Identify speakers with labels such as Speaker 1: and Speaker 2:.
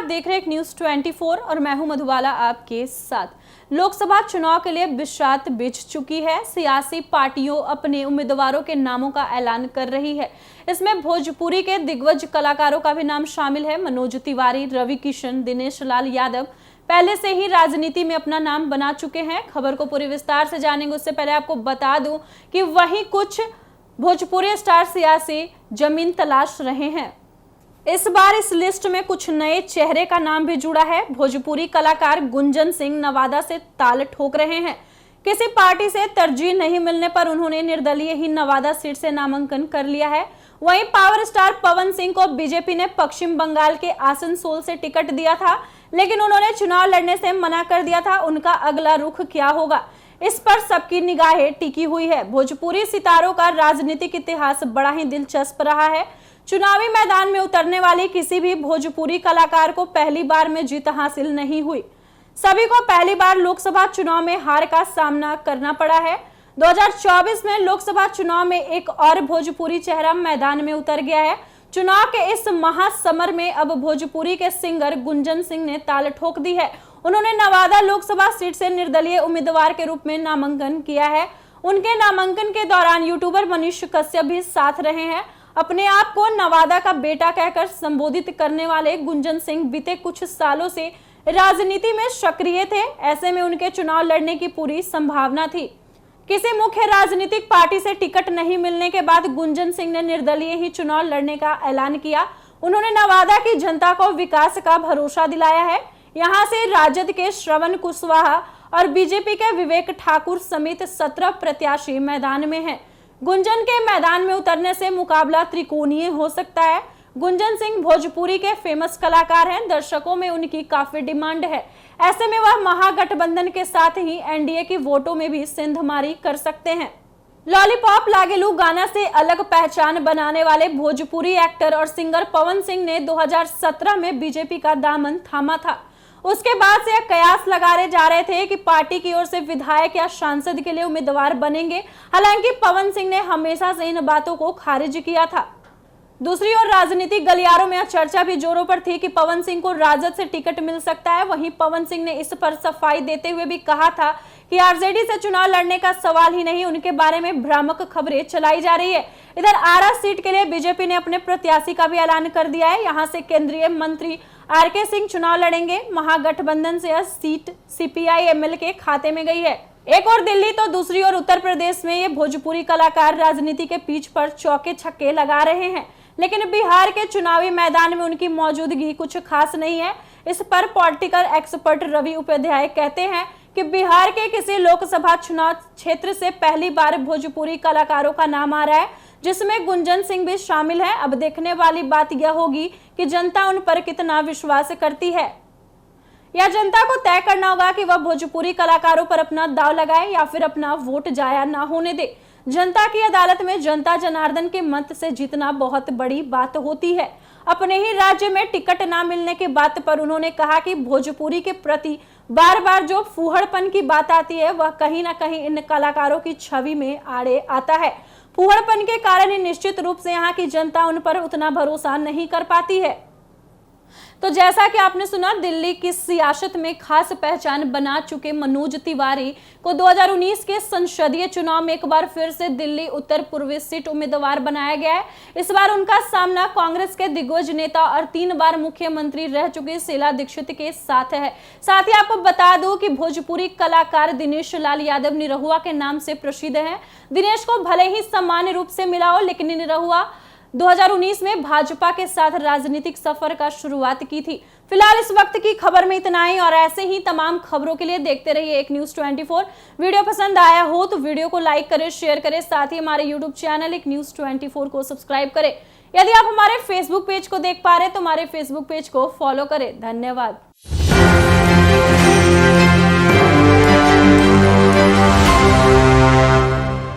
Speaker 1: देख रहे हैं न्यूज़ 24 और मैं हूं मधुबाला आपके साथ। लोकसभा चुनाव के लिए बिसात बीत चुकी है। सियासी पार्टियों अपने उम्मीदवारों के नामों का ऐलान कर रही है। इसमें भोजपुरी के दिग्गज कलाकारों का भी नाम शामिल है। मनोज तिवारी, रवि किशन, दिनेश लाल यादव पहले से ही राजनीति में अपना नाम बना चुके हैं। खबर को पूरी विस्तार से जानेंगे उससे पहले आपको बता दूं कि वहीं कुछ भोजपुरी स्टार सियासी जमीन तलाश रहे हैं। इस बार इस लिस्ट में कुछ नए चेहरे का नाम भी जुड़ा है। भोजपुरी कलाकार गुंजन सिंह नवादा से ताल ठोक रहे हैं। किसी पार्टी से तरजीह नहीं मिलने पर उन्होंने निर्दलीय ही नवादा सीट से नामांकन कर लिया है। वहीं पावर स्टार पवन सिंह को बीजेपी ने पश्चिम बंगाल के आसनसोल से टिकट दिया था, लेकिन उन्होंने चुनाव लड़ने से मना कर दिया था। उनका अगला रुख क्या होगा, इस पर सबकी निगाहें टिकी हुई है। भोजपुरी सितारों का राजनीतिक इतिहास बड़ा ही दिलचस्प रहा है। चुनावी मैदान में उतरने वाली किसी भी भोजपुरी कलाकार को पहली बार में जीत हासिल नहीं हुई। सभी को पहली बार लोकसभा चुनाव में हार का सामना करना पड़ा है। 2024 में लोकसभा चुनाव में एक और भोजपुरी चेहरा मैदान में उतर गया है। चुनाव के इस महासमर में अब भोजपुरी के सिंगर गुंजन सिंह ने ताल ठोक दी है। उन्होंने नवादा लोकसभा सीट से निर्दलीय उम्मीदवार के रूप में नामांकन किया है। उनके नामांकन के दौरान यूट्यूबर मनीष कश्यप भी साथ रहे हैं। अपने आप को नवादा का बेटा कहकर संबोधित करने वाले गुंजन सिंह बीते कुछ सालों से राजनीति में सक्रिय थे। ऐसे में उनके चुनाव लड़ने की पूरी संभावना थी। किसी मुख्य राजनीतिक पार्टी से टिकट नहीं मिलने के बाद गुंजन सिंह ने निर्दलीय ही चुनाव लड़ने का ऐलान किया। उन्होंने नवादा की जनता को विकास का भरोसा दिलाया है। यहां से राजद के श्रवण कुशवाहा और बीजेपी के विवेक ठाकुर समेत 17 प्रत्याशी मैदान में हैं। गुंजन के मैदान में उतरने से मुकाबला त्रिकोणीय हो सकता है। गुंजन सिंह भोजपुरी के फेमस कलाकार हैं। दर्शकों में उनकी काफी डिमांड है। ऐसे में वह महागठबंधन के साथ ही एनडीए की वोटों में भी सेंधमारी कर सकते हैं। लॉलीपॉप लागेलू गाना से अलग पहचान बनाने वाले भोजपुरी एक्टर और सिंगर पवन सिंह ने 2017 में बीजेपी का दामन थामा था। उसके बाद से कयास लगाए जा रहे थे कि पार्टी की ओर से विधायक या सांसद के लिए उम्मीदवार बनेंगे। हालांकि पवन सिंह ने हमेशा से इन बातों को खारिज किया था। दूसरी ओर राजनीतिक गलियारों में चर्चा भी जोरों पर थी कि पवन सिंह को राजद से टिकट मिल सकता है। वहीं पवन सिंह ने इस पर सफाई देते हुए भी कहा था कि आरजेडी से चुनाव लड़ने का सवाल ही नहीं। उनके बारे में भ्रामक खबरें चलाई जा रही है। इधर आरा सीट के लिए बीजेपी ने अपने प्रत्याशी का भी ऐलान कर दिया है। यहाँ से केंद्रीय मंत्री आरके सिंह चुनाव लड़ेंगे। महागठबंधन से यह सीट सीपीआई-एमएल के खाते में गई है। एक और दिल्ली तो दूसरी ओर उत्तर प्रदेश में ये भोजपुरी कलाकार राजनीति के पिच पर चौके छक्के लगा रहे हैं, लेकिन बिहार के चुनावी मैदान में उनकी मौजूदगी कुछ खास नहीं है। इस पर पॉलिटिकल एक्सपर्ट रवि उपाध्याय कहते हैं कि बिहार के किसी लोकसभा चुनाव क्षेत्र से पहली बार भोजपुरी कलाकारों का नाम आ रहा है, जिसमें गुंजन सिंह भी शामिल है। अब देखने वाली बात यह होगी कि जनता उन पर कितना विश्वास करती है। या जनता को तय करना होगा कि वह भोजपुरी कलाकारों पर अपना दाव लगाए या फिर अपना वोट जाया ना होने दे। जनता की अदालत में जनता जनार्दन के मत से जीतना बहुत बड़ी बात होती है। अपने ही राज्य में टिकट ना मिलने की बात पर उन्होंने कहा कि भोजपुरी के प्रति बार बार जो फूहड़पन की बात आती है वह कहीं ना कहीं इन कलाकारों की छवि में आड़े आता है। फूहड़पन के कारण ही निश्चित रूप से यहाँ की जनता उन पर उतना भरोसा नहीं कर पाती है। तो जैसा कि आपने सुना, दिल्ली की सियासत में खास पहचान बना चुके मनोज तिवारी को 2019 के संसदीय चुनाव में एक बार फिर से दिल्ली उत्तर पूर्वी सीट उम्मीदवार बनाया गया है। इस बार उनका सामना कांग्रेस के दिग्गज नेता और 3 बार मुख्यमंत्री रह चुके शीला दीक्षित के साथ है। साथ ही आपको बता दूं कि भोजपुरी कलाकार दिनेश लाल यादव निरहुआ के नाम से प्रसिद्ध है। दिनेश को भले ही सामान्य रूप से मिला हो, लेकिन निरहुआ 2019 में भाजपा के साथ राजनीतिक सफर का शुरुआत की थी। फिलहाल इस वक्त की खबर में इतना ही और ऐसे ही तमाम खबरों के लिए देखते रहिए एक न्यूज़ 24। वीडियो पसंद आया हो तो वीडियो को लाइक करें, शेयर करें। साथ ही हमारे यूट्यूब चैनल एक न्यूज़ 24 को सब्सक्राइब करें। यदि आप हमारे फेसबुक पेज को देख पा रहे हैं तो हमारे फेसबुक पेज को फॉलो करें। धन्यवाद।